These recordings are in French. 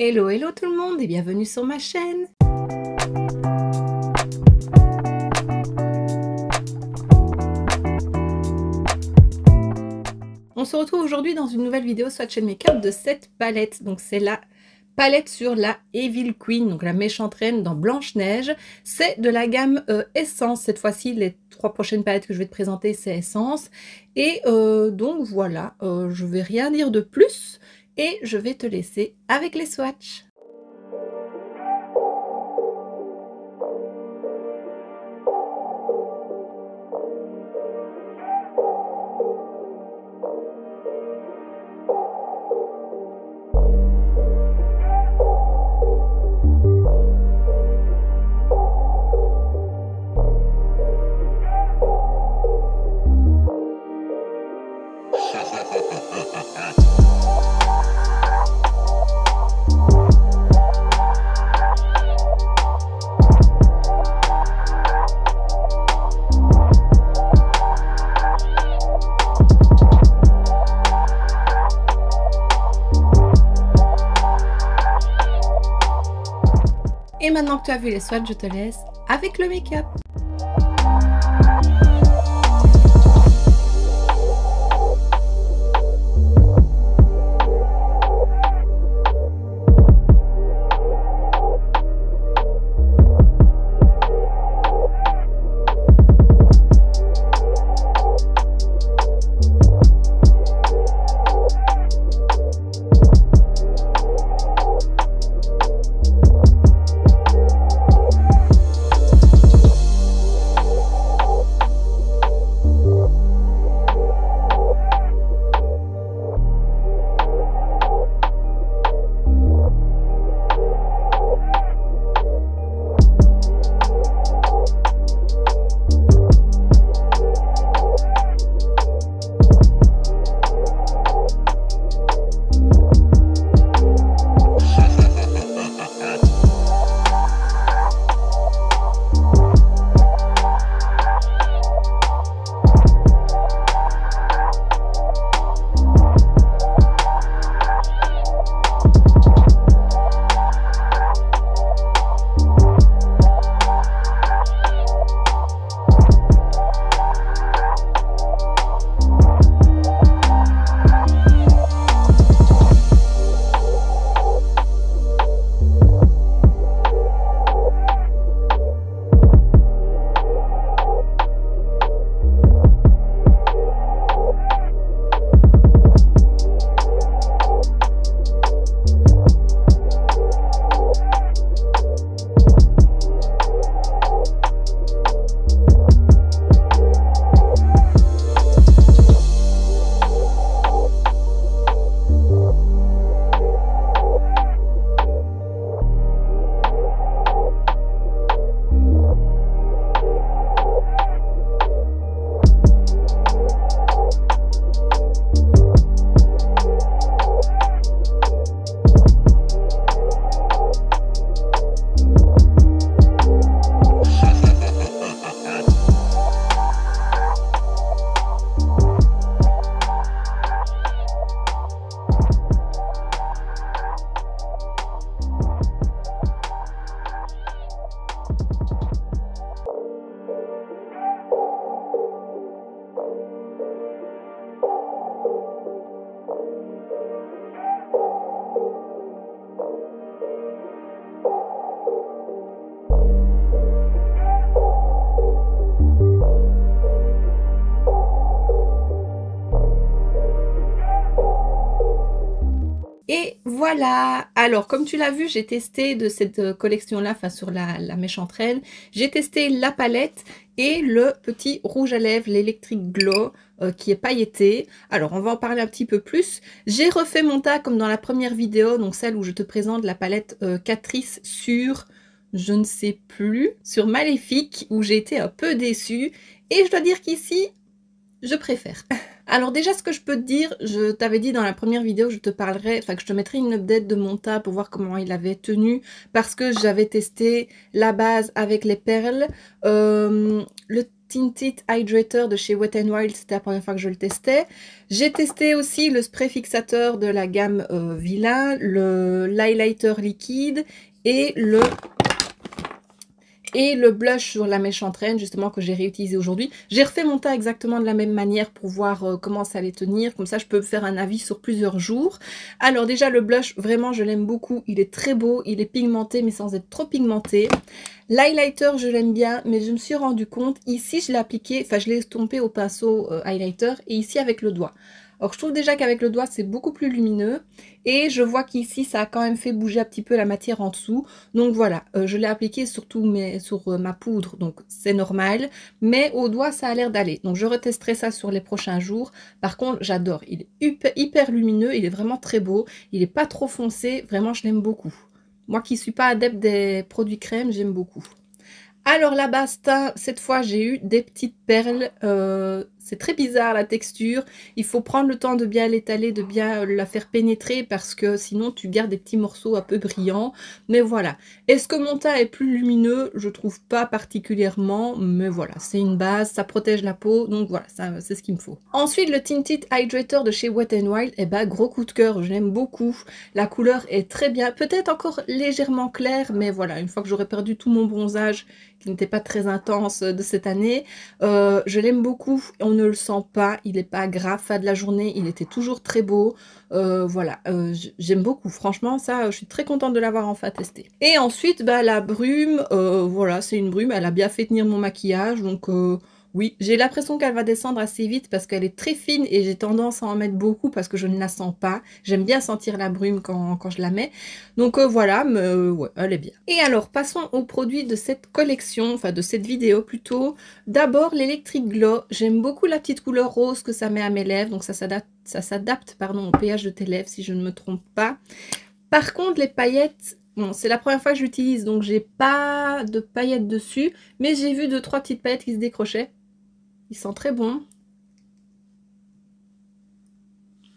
Hello, hello tout le monde et bienvenue sur ma chaîne. On se retrouve aujourd'hui dans une nouvelle vidéo swatch and make-up de cette palette. Donc c'est la palette sur la Evil Queen, donc la méchante reine dans Blanche-Neige. C'est de la gamme Essence. Cette fois-ci, les 3 prochaines palettes que je vais te présenter, c'est Essence. Et donc voilà, je vais rien dire de plus et je vais te laisser avec les swatchs. Et maintenant que tu as vu les swatchs, je te laisse avec le make-up. Et voilà, alors comme tu l'as vu, j'ai testé de cette collection-là, enfin sur la méchante reine, j'ai testé la palette et le petit rouge à lèvres, l'Electric Glow, qui est pailleté. Alors on va en parler un petit peu plus. J'ai refait mon tas comme dans la première vidéo, donc celle où je te présente la palette Catrice sur, je ne sais plus, sur Maléfique, où j'ai été un peu déçue. Et je dois dire qu'ici, je préfère. Alors déjà, ce que je peux te dire, je t'avais dit dans la première vidéo, je te parlerai, enfin que je te mettrai une update de mon tas pour voir comment il avait tenu, parce que j'avais testé la base avec les perles. Le Tinted Hydrator de chez Wet n Wild, c'était la première fois que je le testais. J'ai testé aussi le spray fixateur de la gamme Vilain, l'highlighter liquide et le blush sur la mèche en traîne, justement, que j'ai réutilisé aujourd'hui. J'ai refait mon teint exactement de la même manière pour voir comment ça allait tenir. Comme ça, je peux faire un avis sur plusieurs jours. Alors déjà, le blush, vraiment, je l'aime beaucoup. Il est très beau, il est pigmenté, mais sans être trop pigmenté. L'highlighter, je l'aime bien, mais je me suis rendu compte, ici, je l'ai appliqué, enfin, je l'ai estompé au pinceau highlighter, et ici, avec le doigt. Alors, je trouve déjà qu'avec le doigt, c'est beaucoup plus lumineux. Et je vois qu'ici, ça a quand même fait bouger un petit peu la matière en dessous. Donc voilà, je l'ai appliqué surtout sur ma poudre, donc c'est normal. Mais au doigt, ça a l'air d'aller. Donc je retesterai ça sur les prochains jours. Par contre, j'adore. Il est hyper lumineux, il est vraiment très beau. Il n'est pas trop foncé, vraiment, je l'aime beaucoup. Moi qui ne suis pas adepte des produits crème, j'aime beaucoup. Alors la base teint, cette fois j'ai eu des petites perles, c'est très bizarre la texture, il faut prendre le temps de bien l'étaler, de bien la faire pénétrer parce que sinon tu gardes des petits morceaux un peu brillants, mais voilà. Est-ce que mon teint est plus lumineux? Je trouve pas particulièrement, mais voilà, c'est une base, ça protège la peau, donc voilà, c'est ce qu'il me faut. Ensuite le Tinted Hydrator de chez Wet n Wild, eh ben gros coup de cœur, je l'aime beaucoup, la couleur est très bien, peut-être encore légèrement claire, mais voilà, une fois que j'aurai perdu tout mon bronzage, qui n'était pas très intense de cette année. Je l'aime beaucoup, on ne le sent pas, il n'est pas gras, fin de la journée, il était toujours très beau. Voilà, j'aime beaucoup, franchement, ça, je suis très contente de l'avoir enfin testé. Et ensuite, bah, la brume, voilà, c'est une brume, elle a bien fait tenir mon maquillage, donc... oui, j'ai l'impression qu'elle va descendre assez vite parce qu'elle est très fine et j'ai tendance à en mettre beaucoup parce que je ne la sens pas. J'aime bien sentir la brume quand je la mets. Donc voilà, mais ouais, elle est bien. Et alors, passons aux produits de cette collection, enfin de cette vidéo plutôt. D'abord, l'Electric Glow. J'aime beaucoup la petite couleur rose que ça met à mes lèvres. Donc ça s'adapte au pH de tes lèvres si je ne me trompe pas. Par contre, les paillettes... Bon, c'est la première fois que j'utilise, donc j'ai pas de paillettes dessus. Mais j'ai vu 2-3 petites paillettes qui se décrochaient. Ils sont très bons.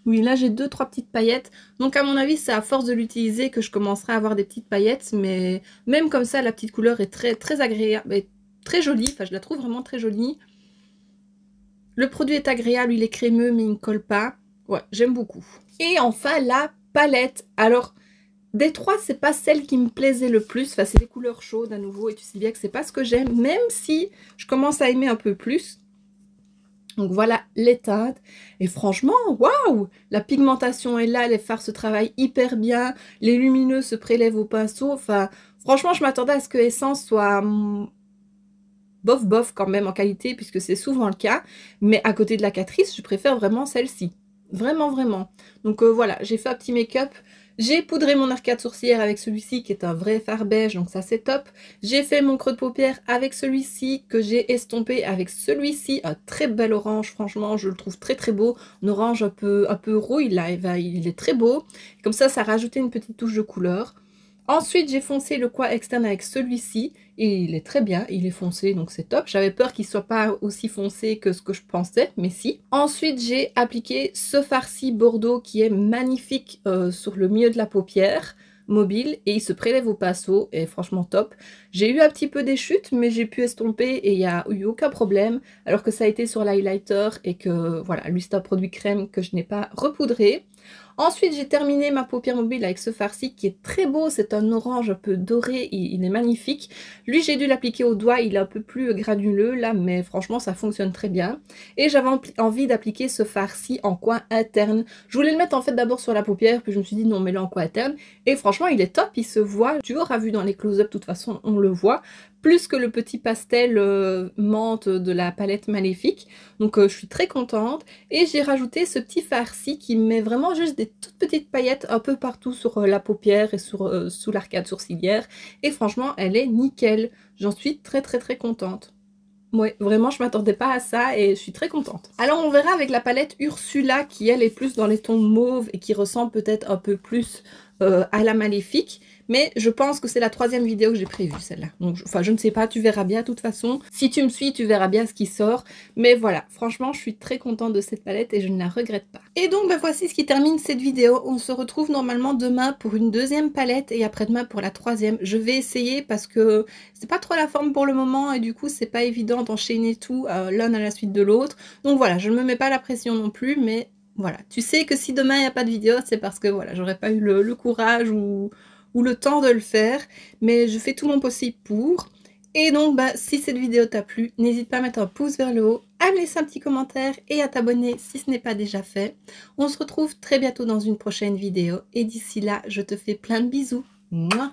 Oui, là j'ai 2-3 petites paillettes. Donc à mon avis, c'est à force de l'utiliser que je commencerai à avoir des petites paillettes. Mais même comme ça, la petite couleur est très agréable, et très jolie. Enfin, je la trouve vraiment très jolie. Le produit est agréable, il est crémeux, mais il ne colle pas. Ouais, j'aime beaucoup. Et enfin, la palette. Alors, des trois, c'est pas celle qui me plaisait le plus. Enfin, c'est des couleurs chaudes à nouveau. Et tu sais bien que c'est pas ce que j'aime. Même si je commence à aimer un peu plus. Donc voilà les teintes, et franchement, waouh! La pigmentation est là, les fards se travaillent hyper bien, les lumineux se prélèvent au pinceau, enfin, franchement, je m'attendais à ce que Essence soit bof bof quand même en qualité, puisque c'est souvent le cas, mais à côté de la Catrice, je préfère vraiment celle-ci. Vraiment, vraiment. Donc voilà, j'ai fait un petit make-up. J'ai poudré mon arcade sourcilière avec celui-ci qui est un vrai fard beige, donc ça c'est top. J'ai fait mon creux de paupière avec celui-ci que j'ai estompé avec celui-ci, un très bel orange, franchement je le trouve très beau. Un orange un peu rouille là, il est très beau. Comme ça rajoutait une petite touche de couleur. Ensuite, j'ai foncé le coin externe avec celui-ci, et il est très bien, il est foncé, donc c'est top. J'avais peur qu'il soit pas aussi foncé que ce que je pensais, mais si. Ensuite, j'ai appliqué ce farci Bordeaux qui est magnifique sur le milieu de la paupière mobile, et il se prélève au pinceau, et franchement top. J'ai eu un petit peu des chutes, mais j'ai pu estomper, et il n'y a eu aucun problème, alors que ça a été sur l'highlighter, et que voilà, lui c'est un produit crème que je n'ai pas repoudré. Ensuite, j'ai terminé ma paupière mobile avec ce farci qui est très beau. C'est un orange un peu doré, il est magnifique. Lui, j'ai dû l'appliquer au doigt, il est un peu plus granuleux là, mais franchement, ça fonctionne très bien. Et j'avais envie d'appliquer ce farci en coin interne. Je voulais le mettre en fait d'abord sur la paupière, puis je me suis dit non, mets-le en coin interne. Et franchement, il est top, il se voit. Tu auras vu dans les close-up, de toute façon, on le voit. Plus que le petit pastel menthe de la palette Maléfique. Donc je suis très contente. Et j'ai rajouté ce petit farci qui met vraiment juste des toutes petites paillettes un peu partout sur la paupière et sous l'arcade sourcilière. Et franchement, elle est nickel. J'en suis très contente. Ouais, vraiment, je m'attendais pas à ça et je suis très contente. Alors, on verra avec la palette Ursula qui, elle, est plus dans les tons mauves et qui ressemble peut-être un peu plus à la Maléfique. Mais je pense que c'est la 3e vidéo que j'ai prévue, celle-là. Donc, enfin, je ne sais pas, tu verras bien de toute façon. Si tu me suis, tu verras bien ce qui sort. Mais voilà, franchement, je suis très contente de cette palette et je ne la regrette pas. Et donc, bah, voici ce qui termine cette vidéo. On se retrouve normalement demain pour une 2e palette et après-demain pour la 3e. Je vais essayer parce que c'est pas trop la forme pour le moment et du coup, c'est pas évident d'enchaîner tout l'un à la suite de l'autre. Donc voilà, je ne me mets pas la pression non plus, mais voilà. Tu sais que si demain il n'y a pas de vidéo, c'est parce que voilà, j'aurais pas eu le courage ou le temps de le faire, mais je fais tout mon possible pour. Et donc, bah, si cette vidéo t'a plu, n'hésite pas à mettre un pouce vers le haut, à me laisser un petit commentaire et à t'abonner si ce n'est pas déjà fait. On se retrouve très bientôt dans une prochaine vidéo et d'ici là, je te fais plein de bisous. Mouah.